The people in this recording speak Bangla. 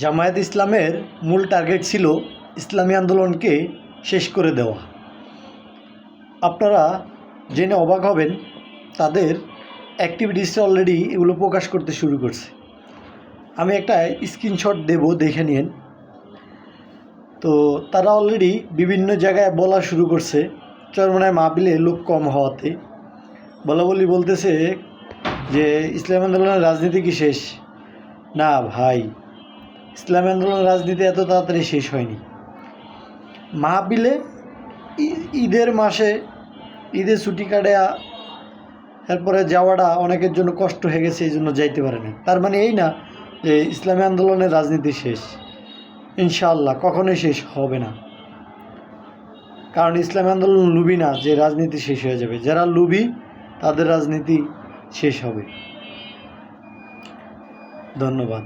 জামায়াত ইসলামের মূল টার্গেট ছিল ইসলামী আন্দোলনকে শেষ করে দেওয়া। আপনারা জেনে অবাক হবেন, তাদের অ্যাক্টিভিটিসটা অলরেডি এগুলো প্রকাশ করতে শুরু করছে। আমি একটা স্ক্রিনশট দেব, দেখে নিন। তো তারা অলরেডি বিভিন্ন জায়গায় বলা শুরু করছে, চরমনায় মাহফিলে লোক কম হওয়াতে বলতেছে যে ইসলামী আন্দোলনের রাজনীতি কি শেষ? না ভাই, ইসলামী আন্দোলনের রাজনীতি এত তাড়াতাড়ি শেষ হয়নি। মাহফিলে ঈদের মাসে ঈদের ছুটি কাটে এরপরে যাওয়াটা অনেকের জন্য কষ্ট হয়ে গেছে, এই জন্য যাইতে পারে না। তার মানে এই না যে ইসলামী আন্দোলনের রাজনীতি শেষ। ইনশাআল্লাহ কখনোই শেষ হবে না, কারণ ইসলামী আন্দোলন লুবি না যে রাজনীতি শেষ হয়ে যাবে। যারা লুবি তাদের রাজনীতি শেষ হবে। ধন্যবাদ।